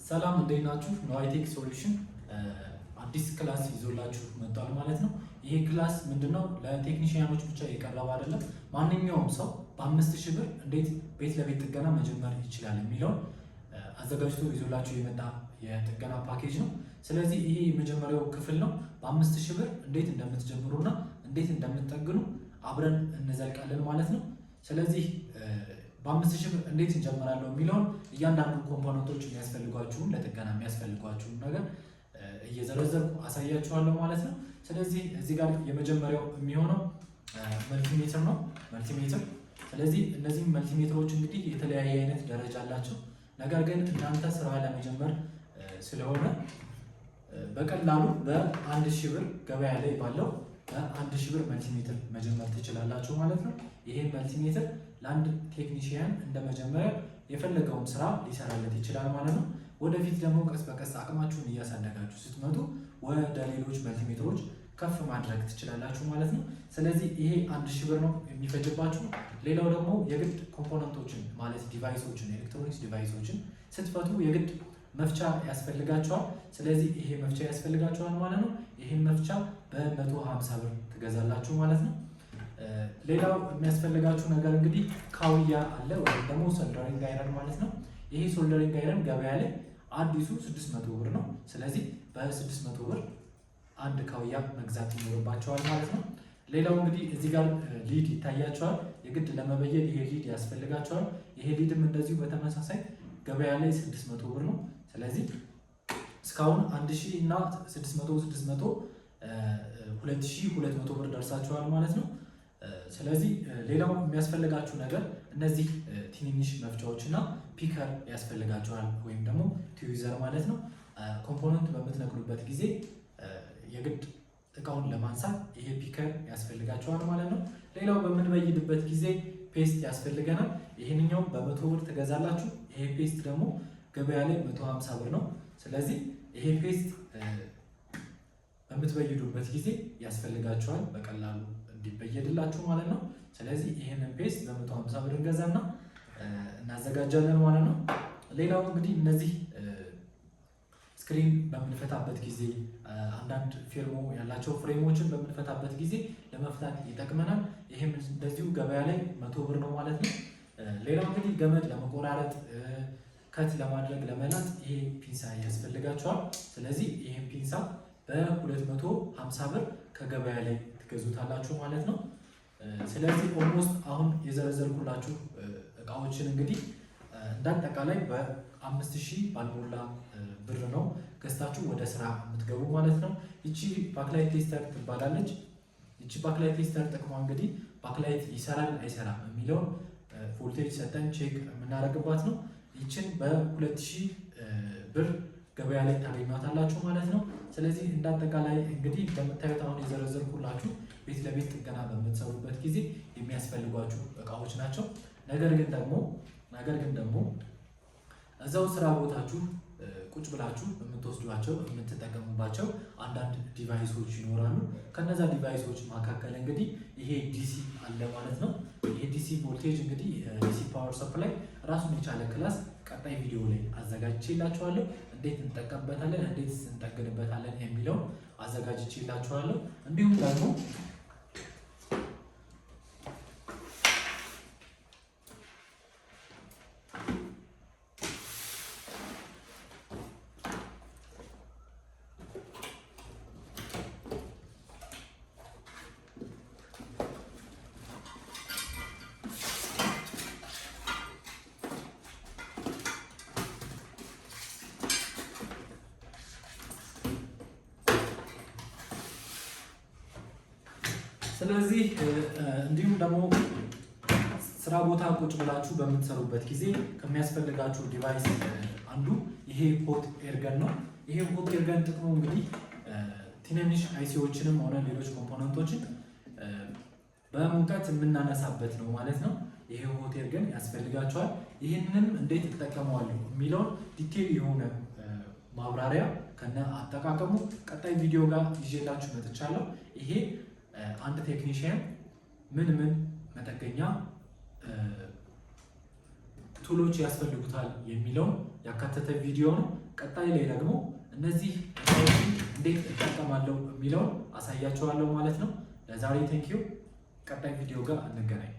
ሰላም እንዴት ናችሁ? ኖዋይቴክ ሶሉሽን አዲስ ክላስ ይዞላችሁ መጥቷል ማለት ነው። ይሄ ክላስ ምንድነው? ለቴክኒሽያኖች ብቻ የቀረበ አይደለም። ማንኛውም ሰው በ5000 ብር እንዴት ቤት ለቤት ጥገና መጀመር ይችላል የሚለውን አዘጋጅቶ ይዞላችሁ የመጣ የጥገና ፓኬጅ ነው። ስለዚህ ይሄ የመጀመሪያው ክፍል ነው። በ5000 ብር እንዴት እንደምትጀምሩና እንዴት እንደምትጠግኑ አብረን እንዘልቃለን ማለት ነው። ስለዚህ በ5000 ብር እንዴት እንጀምራለን የሚለውን እያንዳንዱ ኮምፖነንቶች የሚያስፈልጓችሁን ለጥገና የሚያስፈልጓችሁን ነገር እየዘረዘርኩ አሳያችኋለሁ ማለት ነው። ስለዚህ እዚህ ጋር የመጀመሪያው የሚሆነው መልቲሜትር ነው። መልቲሜትር ስለዚህ እነዚህ መልቲሜትሮች እንግዲህ የተለያየ አይነት ደረጃ አላቸው። ነገር ግን እናንተ ስራ ለመጀመር ስለሆነ በቀላሉ በ1000 ብር ገበያ ላይ ባለው በ1000 ብር መልቲሜትር መጀመር ትችላላችሁ ማለት ነው። ይሄ መልቲሜትር ለአንድ ቴክኒሽያን እንደመጀመሪያ የፈለገውን ስራ ሊሰራለት ይችላል ማለት ነው። ወደፊት ደግሞ ቀስ በቀስ አቅማችሁን እያሳደጋችሁ ስትመጡ ወደ ሌሎች መልቲሜትሮች ከፍ ማድረግ ትችላላችሁ ማለት ነው። ስለዚህ ይሄ 1000 ብር ነው የሚፈጅባችሁ። ሌላው ደግሞ የግድ ኮምፖነንቶችን ማለት ዲቫይሶችን ኤሌክትሮኒክስ ዲቫይሶችን ስትፈቱ የግድ መፍቻ ያስፈልጋቸዋል። ስለዚህ ይሄ መፍቻ ያስፈልጋቸዋል ማለት ነው። ይሄን መፍቻ በ150 ብር ትገዛላችሁ ማለት ነው። ሌላው የሚያስፈልጋችሁ ነገር እንግዲህ ካውያ አለ ወይም ደግሞ ሶልደሪንግ አይረን ማለት ነው። ይሄ ሶልደሪንግ አይረን ገበያ ላይ አዲሱ 600 ብር ነው። ስለዚህ በ600 ብር አንድ ካውያ መግዛት ይኖርባቸዋል ማለት ነው። ሌላው እንግዲህ እዚህ ጋር ሊድ ይታያቸዋል። የግድ ለመበየድ ይሄ ሊድ ያስፈልጋቸዋል። ይሄ ሊድም እንደዚሁ በተመሳሳይ ገበያ ላይ 600 ብር ነው። ስለዚህ እስካሁን 1000 እና 600 2200 ብር ደርሳቸዋል ማለት ነው። ስለዚህ ሌላው የሚያስፈልጋችሁ ነገር እነዚህ ትንንሽ መፍቻዎች እና ፒከር ያስፈልጋቸዋል ወይም ደግሞ ቲዩዘር ማለት ነው። ኮምፖነንት በምትነቅሉበት ጊዜ የግድ እቃውን ለማንሳት ይሄ ፒከር ያስፈልጋቸዋል ማለት ነው። ሌላው በምንበይድበት ጊዜ ፔስት ያስፈልገናል። ይሄንኛው በ100 ብር ትገዛላችሁ። ይሄ ፔስት ደግሞ ገበያ ላይ 150 ብር ነው። ስለዚህ ይሄ ፔስት በምትበይዱበት ጊዜ ያስፈልጋቸዋል በቀላሉ እንዲበየድላችሁ ማለት ነው። ስለዚህ ይሄንን ፔስት በ150 ብር እንገዛና እናዘጋጃለን ማለት ነው። ሌላው እንግዲህ እነዚህ ስክሪን በምንፈታበት ጊዜ አንዳንድ ፊርሞ ያላቸው ፍሬሞችን በምንፈታበት ጊዜ ለመፍታት ይጠቅመናል። ይሄም እንደዚሁ ገበያ ላይ 100 ብር ነው ማለት ነው። ሌላው እንግዲህ ገመድ ለመቆራረጥ ከት ለማድረግ ለመላጥ ይሄ ፒንሳ ያስፈልጋቸዋል። ስለዚህ ይሄን ፒንሳ በ250 ብር ከገበያ ላይ ትገዙታላችሁ ማለት ነው። ስለዚህ ኦልሞስት አሁን የዘረዘርኩላችሁ እቃዎችን እንግዲህ እንዳጠቃላይ በ5000 ባልሞላ ብር ነው ገዝታችሁ ወደ ስራ የምትገቡ ማለት ነው። ይቺ ባክላይት ቴስተር ትባላለች። ይቺ ባክላይት ቴስተር ጥቅሟ እንግዲህ ባክላይት ይሰራል አይሰራም የሚለውን ቮልቴጅ ሰጠን ቼክ የምናደርግባት ነው። ይችን በ2000 ብር ገበያ ላይ ታገኟታላችሁ ማለት ነው። ስለዚህ እንዳጠቃላይ እንግዲህ እንደምታዩት አሁን የዘረዘርኩላችሁ ቤት ለቤት ጥገና በምትሰሩበት ጊዜ የሚያስፈልጓችሁ እቃዎች ናቸው። ነገር ግን ደግሞ እዛው ስራ ቦታችሁ ቁጭ ብላችሁ የምትወስዷቸው የምትጠቀሙባቸው አንዳንድ ዲቫይሶች ይኖራሉ። ከነዛ ዲቫይሶች መካከል እንግዲህ ይሄ ዲሲ አለ ማለት ነው። ይሄ ዲሲ ቮልቴጅ እንግዲህ ዲሲ ፓወር ሰፕላይ ራሱን የቻለ ክላስ ቀጣይ ቪዲዮ ላይ አዘጋጅቼላችኋለሁ። እንዴት እንጠቀምበታለን፣ እንዴት እንጠግንበታለን የሚለውን አዘጋጅቼላችኋለሁ። እንዲሁም ደግሞ ስለዚህ እንዲሁም ደግሞ ስራ ቦታ ቁጭ ብላችሁ በምትሰሩበት ጊዜ ከሚያስፈልጋችሁ ዲቫይስ አንዱ ይሄ ሆት ኤርገን ነው። ይሄ ሆት ኤርገን ጥቅሙ እንግዲህ ትንንሽ አይሲዎችንም ሆነ ሌሎች ኮምፖነንቶችን በሙቀት የምናነሳበት ነው ማለት ነው። ይሄ ሆት ኤርገን ያስፈልጋቸዋል። ይህንን እንዴት ይጠቀመዋሉ የሚለውን ዲቴል የሆነ ማብራሪያ ከነ አጠቃቀሙ ቀጣይ ቪዲዮ ጋር ይዤላችሁ መጥቻለሁ። ይሄ አንድ ቴክኒሽያን ምን መጠገኛ ቱሎች ያስፈልጉታል የሚለውን ያካተተ ቪዲዮ ነው። ቀጣይ ላይ ደግሞ እነዚህ እንዴት እጠቀማለሁ የሚለውን አሳያችኋለሁ ማለት ነው። ለዛሬ ቴንኪዩ። ቀጣይ ቪዲዮ ጋር እንገናኝ።